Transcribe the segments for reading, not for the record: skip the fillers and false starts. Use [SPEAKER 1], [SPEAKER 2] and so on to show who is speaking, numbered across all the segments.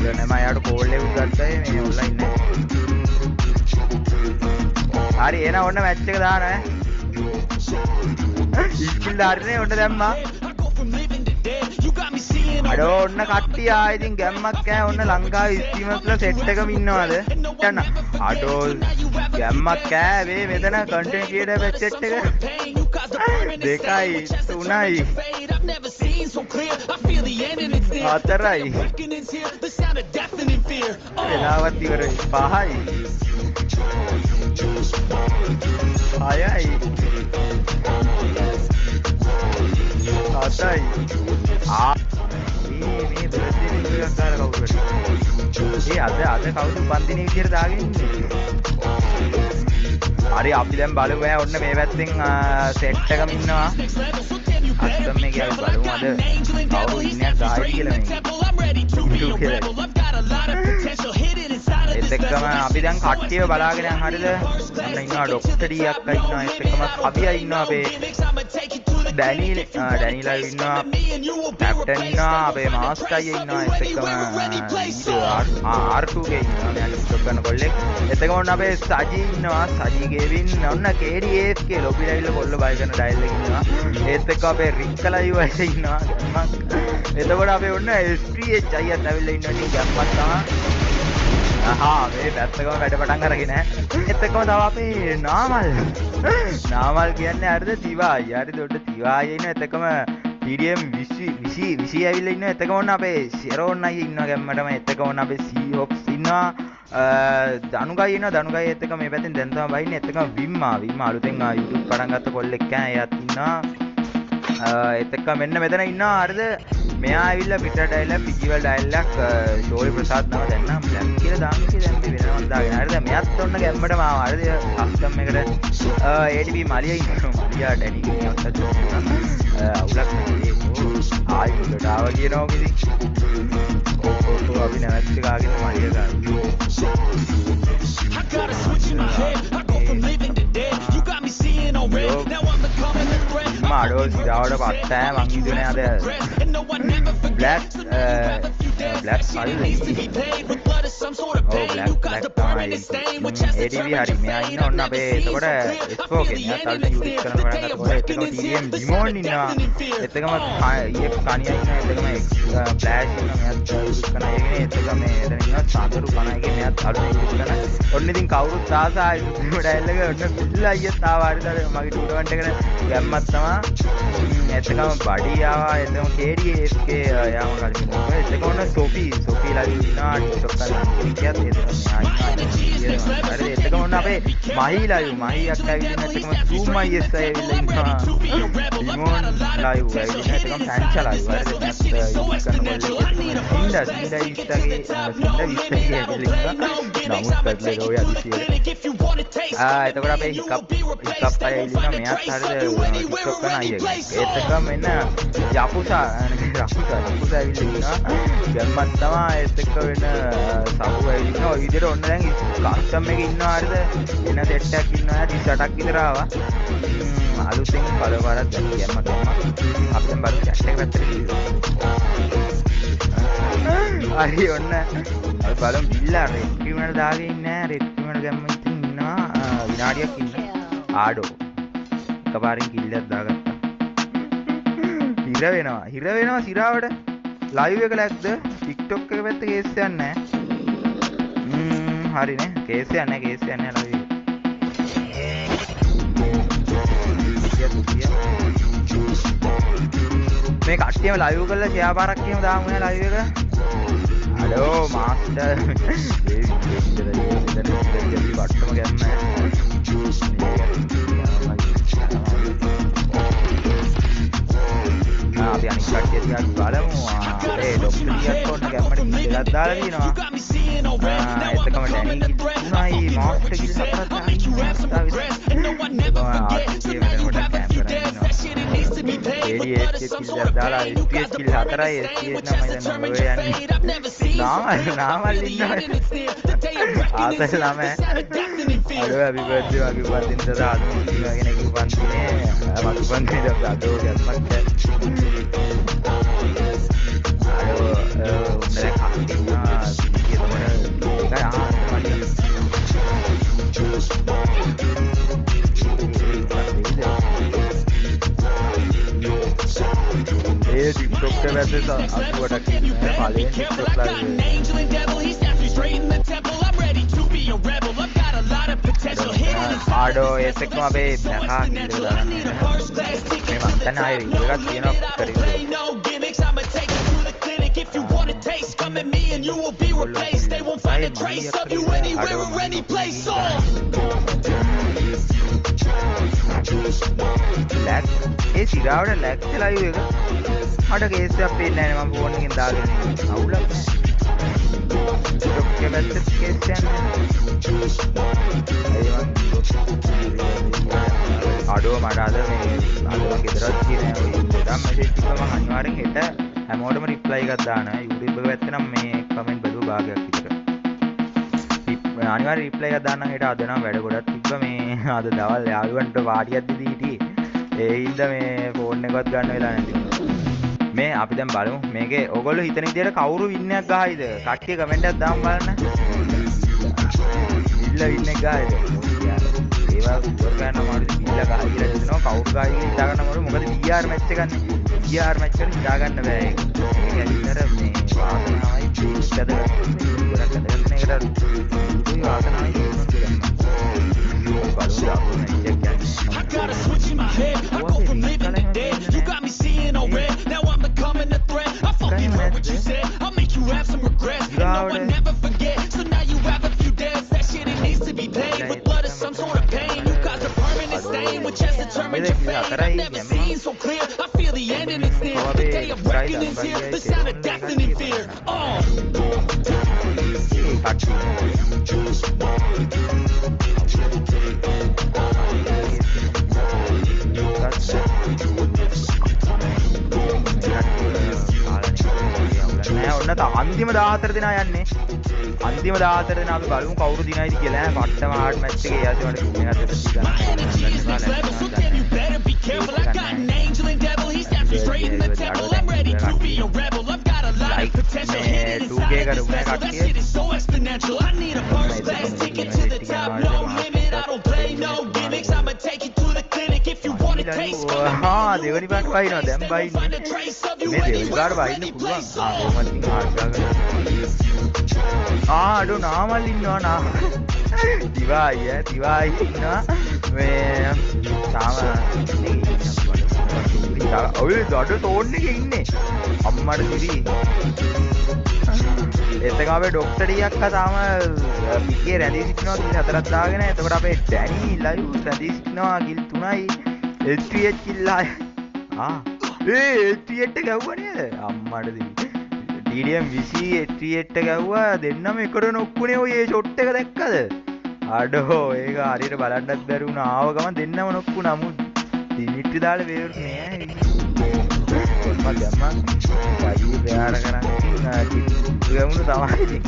[SPEAKER 1] නෑ මම යාට කෝල් එකක් ගත්තා මේ ඔන්ලයින් නෑ. හරි එහෙනම් ඔන්න මැච් එක දාන ඈ. ඉස්කිල් දාන්නේ ඔන්න දැම්මා. අඩෝ ඔන්න කට්ටිය ආ ඉතින් ගැම්මක් ඈ ඔන්න ලංකාවේ ස්ට්‍රීමර්ස්ලා සෙට් එකම ඉන්නවද? යන්න. අඩෝ ගැම්මක් ඈ මේ මෙතන කන්ටෙන්ට් ක්‍රියේටර් බැච් සෙට් එක 2යි 3යි 4යි වෙලාවත් ඉවරයි 5යි 6යි 7යි මේ බර්ත්ඩේ එකක් දාලා කවුරුද? අද කවුද බන්දිනේ විදියට දාගෙන ඉන්නේ? හරි අපි දැන් බලමු ඈ ඔන්න මේ පැත්තෙන් සෙට් එකම ඉන්නවා. අත්තම් මේ ගියා බලමු අද කවුරු ඉන්නේ ගායි කියලා මේ. ඒත් එක්කම අපි දැන් කට්ටියව බලාගෙන යන් හරියද? ඔන්න ඉන්නවා ડોක්ටර් ඩී අක්කා ඉන්නවා ඒත් එක්කම කබියා ඉන්නවා අපේ ඩැනිලා ඉන්නවා කැප්ටන් ඉන්නවා අපේ මාස්ටර් අයියා ඉන්නවා ඒත් එක්කම R2 ගේ ඉන්නවා මෙයා ස්ටොප් කරන කොල්ලෙක් ඒත් එක්කම ඔන්න අපේ සජී ඉන්නවා සජී ගේවින් ඔන්න KDAFK ලොබි ඩයිල් කොල්ල බය කරන ඩයිල් එක ඉන්නවා ඒත් එක්ක අපේ රික්කලා අයියා ඉන්නවා එතකොට අපේ ඔන්න SPH අයියාත් ඇවිල්ලා ඉන්නවා ඉතින් ගැම්මක් තමයි මේ පැත්තකම වැඩ පටන් අරගෙන ඒත් එක්කම තව අපේ නාමල් කියන්නේ හරිද තිවා අයියා හරිද උඩ තිවා අයියා ඉන්නවා ඒත් එක්කම TDM 20 ඇවිල්ලා ඉන්නවා ඒත් එක්කම ඔන්න අපේ ෂෙරෝන් අයියා ඉන්නවා ගැම්මටම ඒත් එක්කම ඔන්න අපේ සීහොක්ස් ඉන්නවා දනුගයි ඉන්නවා දනුගයි ඒත් එක්කම මේ පැත්තෙන් දැන් තමයි බයින්නේ ඒත් එක්කම විම් අලුතෙන් YouTube පටන් ගත්ත කොල්ලෙක් එයාත් ඉන්නවා ඒත් එක්ක මෙන්න මෙතන ඉන්නවා හරිද මෙයා ඇවිල්ලා පිටට ඇවිල්ලා පිජිවල් ඩයලොග් ෂෝරි ප්‍රසාද් නම දැන් නම් බ්ලැක් කියලා දාන්න කියලා දැන් මේ වෙනවත් දාගෙන හරිද මෙයාත් ඔන්න ගැම්මටම ආවා හරිද කස්ටම් එකට ADB මලිය ඉන්නවා මලියා ඩැනි කියනවත් අවුලක් නෙවෙයි ආයි උඩට ආවා කියනවා කිසි අපි නැවැත් ගාගෙන මලිය ගන්න මාඩෝ සිරාවට පට්ටෑ මං හිතුනේ අද බ්ලැක් ADV හරි මෙයා ඉන්න ඔන්න අපේ එතකොට S4 ගේ මෙයා තල්ලේ යූස් කරන වැඩ කරනකොට එතකම TDM ඩිමෝන් ඉන්නවා එතකම EF කණියා ඉන්නවා එතකම ෆ්ලෑෂ් ඉන්නවා මෙයාත් යූස් කරන එකනේ එතකම මේ එතන ඉන්නවා සාදරු කණයිගේ මෙයාත් අලුතෙන් යූස් කරන ඔන්න ඉතින් කවුරුත් ආසයි ඩයල් එක ඔන්න බිල් අයියත් ආවා හරිද මගේ ටූර්නමන්ට් එකට ගැම්මක් තමයි එතකම බඩි ආවා එතකම KDAFK යාම කලින් එතකම ඔන්න සොෆි ලයි ඉන්නවා ටික්ටොක් කරලා කියක් හරි එතකම ඔන්න අපේ මහී ලයිව් මහීයක් ඇවිල්ලා එතකම zoom IS ඇවිල්ලා ඉන්නවා ඩිමෝන් ලයිව් ඇවිල්ලා එතකම පැන්චා ලයිව් හරි යූස් කරනකොට ඉන්දා ඉස්ටගේ ඇවිල්ලා නමුත් පැටලේ රෝය අදිසිය එතකොට අපේ හිකප් අය ඉන්නවා මෙයාත් හරිද ටික්ටොක් කරන අයියා ඒත් එක්කම එන්න යපුසා ඇවිල්ලා ඉන්නවා ගැම්මක් තමයි ඒත් එක්ක වෙන සබු ඇවිල්ලා ඔය විදිහට ඔන්න දැන් කස්ටම් එකේ ඉන්නවා හරිද එන සෙට් එකක් ඉන්නවා 38ක් විතර ආවා අලුතෙන් බලවරක් දැන් ගැම්මක් අපෙන් බලමු chat එක පැත්තට ගිහින් හරි ඔන්න අපි බලමු බිල්ලා රෙක්ටිමර් දාගෙන ඉන්නේ රෙක්ටිමර් ගැම්ම ඉන්නවා විනාඩියක් ඉන්න ආඩෝ එකපාරින් කිල්ලයක් දාගත්තා හිර වෙනවා සිරාවට ලයිව් එක ලැක්ද TikTok එක පැත්තේ කේස් එකක් නැහැ හරිනේ කේස් එකක් නැහැ ලයිව් මේ කට්ටියම ලයිව් කරලා ෂෙයා පාරක් එහෙම දාමු නේ ලයිව් එක හලෝ මාස්ටර් මේ වට්ටම ගන්න අපි අනිත් කට්ටිය ටිකක් බලමු අපේ ડોක්ටර් ටිකක් ඔන්න ගැම්මට ඉස්සෙල්ලත් දාලා දිනවා එතකම ඩැනි තුනයි මාස්ටර් කිල් හතරක් දාලා SPH කිල් හතරයි SPH නම් මම ඔය යන්නේ නාමල් ඉන්නවා ආසල් ළමයි අර අපි බර්ත්ඩේ වගේ වන්දින්න දාලා කෙනෙක් වන්දිනේ මගේ වන්දිනේ දාලා ගැම්මක් පැත්තේ 80ක් ඉන්නවා පළවෙනි TikTok live ආඩෝ ඒත් එක්කම අපේ බැකා කීයද දාන්න මේ මං හිතන්නේ ආයෙ රීල් එකක් තියෙනවා කරින්ද
[SPEAKER 2] If you want a taste, come at me and you will be replaced. They won't find a trace of you anywhere or any place.
[SPEAKER 1] Lag ඒ සිරාවට ලැග් ලයිව් එක මට කේස් එකක් පේන්නේ නැහැ මම ෆෝන් එකෙන් දාගෙන අවුලක් නැහැ ඩොක්ටර් පැත්තේ කේස් යන්නේ අඩෝ මට අද මේ අද ගෙදරත් කියන්නේ ඔය ගොඩක් මැසේජ් ටික මම අනිවාර්යෙන් හෙට හැමෝටම රිප්ලයි එකක් දානවා YouTube එක පැත්තේ නම් මේ කමෙන්ට් බැලුව භාගයක් විතර අනිවාර්යෙන් රිප්ලයි එකක් දාන්නම් හෙට අද නම් වැඩ ගොඩක් තිබ්බ මේ අද දවල් යාළුවන්ට වාඩියක් දීදී හිටියේ ඒ හින්දා මේ ෆෝන් එකවත් ගන්න වෙලා නැති වුණා මේ අපි දැන් බලමු මේකේ ඕගොල්ලෝ හිතන විදියට කවුරු වින් එකක් ගහයිද කට්ටිය කමෙන්ට් එකක් දාන්න බලන්න ඉල්ල වින් එක ගහයිද ඒවා ස්කෝර් ගන්න අමාරුයි ඉල්ල ගහයි කියලා හිතනවා කවුරු ගහයි කියලා හිතා ගන්න අමාරුයි මොකද DR මැච් එකක් නේ DR මැච් එක හිතා ගන්න බෑ ඒක ඇත්තට මේ වාසනාවයි ඒකද ගොඩක් අදගෙන එකට දුයි වාසනාවයි
[SPEAKER 2] I got a switch in my head. I go from living to dead. You got me seeing all red. Now I'm becoming a threat. I fucking heard what you said. I'll make you have some regrets. And no, I never forget. So now you have a few deaths. That shit, it needs to be paid with blood or some sort of pain. You caused a permanent stain, which has determined your fate. I've never seen so clear. I feel the end and it's near. The day of reckoning's here. The sound of deafening fear.
[SPEAKER 1] ඔන්න අන්තිම 14 දෙනා යන්නේ අන්තිම 14 දෙනා අපි බලමු කවුරු දිනයිද කියලා පට්ටම හાર્ඩ් මැච් එකේ යාසේ මට ටීම් එකත් එක්ක හා දෙවනි පාට වයින්නවා දැන් වයින්නේ මේ දෙවනි පාට වයින්න පුළුවන් කොහොමද අඩෝ නාමල් ඉන්නවා නා දිවායි ඉන්නවා මේ තාම ඔය දඩ තෝන් එකේ ඉන්නේ අම්මට දිවි එතක අපේ ડોක්ටර් ටිකක් තාම පිටියේ රැඳී සිටිනවා කිල් 4ක් දාගෙන එතකොට අපේ ඩැනි ලයිව් රැඳී සිටිනවා කිල් 3යි HTH කිල්ලා HTH එක ගැව්වා නේද අම්මට දිවි TDM 20 HTH එක ගැව්වා දෙන්නම එකට නොක්කුනේ ඔය ෂොට් එක දැක්කද අඩෝ ඒක හරියට බලන්නත් බැරි වුණා ආව ගමන් දෙන්නම නොක්කුණා මු දිනිට්ටි දාලා වේරුනේ මම දැම්මා ගායි බෑර කරන් ගමුණු තමයි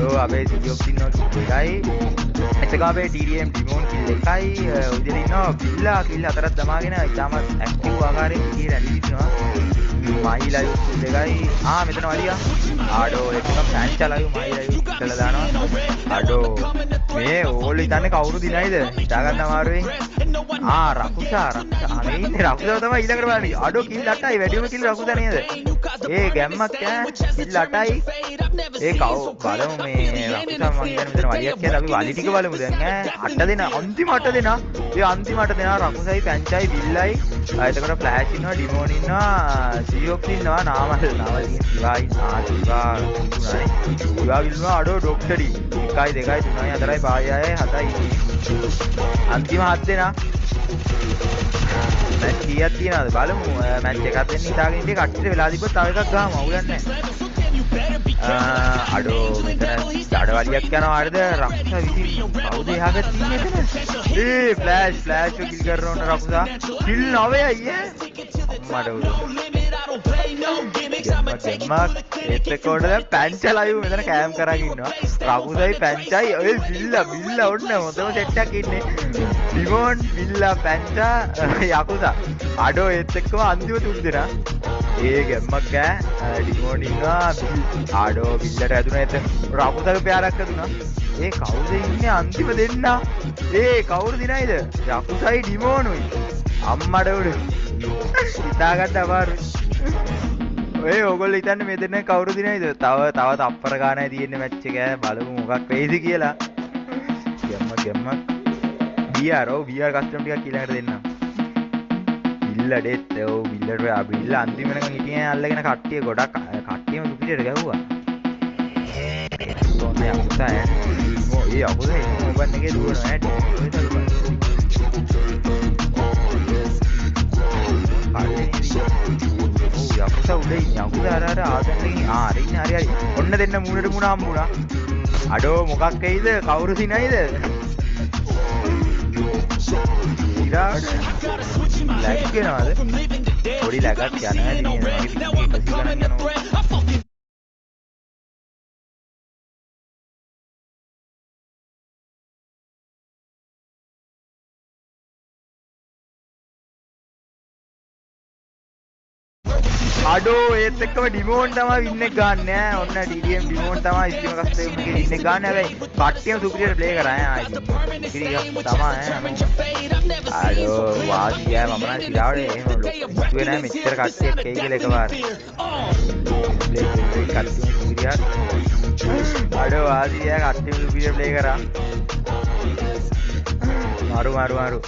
[SPEAKER 1] ඔය අපේ සියොක් ඉන්නවා දෙකයි එතක අපේ TDM ඩිමෝන් කිල් එකයි උදේ ඉන්නවා බිල්ලා කිල් 4ක් දමාගෙන ඉතාමත් ඇක්ටිව් ආකාරයෙන් ඉතින් රැලි ඉන්නවා මයිලා යුත් දෙකයි මෙතන වලියා ආඩෝ එකම පැන්චා ලයිව් මයිලා යුත් කියලා දානවා ආඩෝ මේ ඕගොල්ලෝ හිතන්නේ කවුරු දිනයිද හිතා ගන්න අමාරුයි රකුසා මේ ඉන්නේ රකුසා තමයි ඊළඟට බලන්නේ ආඩෝ කිල් 8යි වැඩිම කිල් රකුසා නේද ඒ ගැම්මක් කිල් 8යි ඒ කව බලමු මේ රකුසා මං කියන්නේ මෙතන වලියක් කියලා අපි වලි ටික බලමු දැන් 8 දෙනා අන්තිම 8 දෙනා ඒ අන්තිම 8 දෙනා රකුසයි පැන්චයි බිල්ලයි එතකොට ෆ්ලෑෂ් ඉන්නවා ඩිමෝන් ඉන්නවා සියොක් ඉන්නවා නාමල් දිවා ඉන්නවා දිවා විල්නවා අඩෝ ડોක්ටරි 1 2 3 4 5 6 7යි අන්තිම 7 දෙනා මැච් කීයක් තියනවද බලමු මැච් එකක් දෙන්න හිතාගෙන ඉන්නේ කට්ටියට වෙලා තිබ්බොත් තව එකක් ගහමු අවුලක් නැහැ අඩෝ මෙතන දඩවලියක් යනවා හරිද රක්ෂා විසි කවුද එහාට තින්නේ එතන ෆ්ලෑෂ් කිල් කරන ඕන රක්ෂා කිල් 9යි මඩ එතකොට දැන් පැන්චා ලයිව් මෙතන කෑම් කරගෙන ඉන්නවා රකුසයි පැන්චයි ඔය බිල්ලා ඔන්න හොඳම සෙට් එකක් ඉන්නේ ඩිමෝන් බිල්ලා පැන්චා යකුසා අඩෝ ඒත් එක්කම අන්තිම තුන් දෙනා ඒ ගැම්මක් ඩිමෝන් ඉන්නවා ආඩෝ බිල්ලට ඇදුනා එතන රකුසගේ පෑරක් ඇදුනා ඒ කවුද ඉන්නේ අන්තිම දෙන්නා ඒ කවුරු දිනයිද යකුසයි ඩිමෝනුයි අම්මඩ උඩ හිතාගන්න අමාරුයි. ඔය ඕගොල්ලෝ හිතන්නේ මේ දෙන්න කවුරු දිනයිද? තව තප්පර ගානයි තියෙන්නේ මැච් එක. බලමු මොකක් වෙයිද කියලා. ගැම්මක්. බීආර් කස්ටම් ටිකක් ඊළඟට දෙන්නම්. බිල්ල ඩෙත් බිල්ල අන්තිම වෙනකන් හිටියේ අල්ලගෙන කට්ටිය ගොඩක් කට්ටියම දුපිටට ගැහුවා. තෝන්නේ අකුතා ඈ. ඒ අකුතා මොබන් එකේ දුවනවා ඈ. යකුතා උඩ ඉන්නේ. යකුතා අර ආසන්නෙන් හරි. ඔන්න දෙන්න මූණට මූණ හම්බුණා. අඩෝ මොකක් වෙයිද? කවුරු සිනයිද? ඉරාට ලැග් වෙනවද? පොඩි ලැගක් යනවා. අඩෝ ඒත් එක්කම ඩිමෝන් තමයි වින් එක ගන්න ඈ. ඔන්න DDM ඩිමෝන් තමයි ඉස්තිම කස්ටම් එකේ වින් එක ගන්න. හැබැයි කට්ටියම සුපිරියට ප්ලේ කරා ඈ. ආයි ඉතිරියක් තමයි ඈ. අඩෝ වාසිය මම නම් සිරාවනේ එහෙම ලොකු වෙන්නේ නැහැ මෙච්චර කට්ටිය එක්කයි කියලා එකපාර. ප්ලේ කට්ටියම සුපිරියක්. අඩෝ වාසිය කට්ටියම සුපිරියට ප්ලේ කරා. මාරු.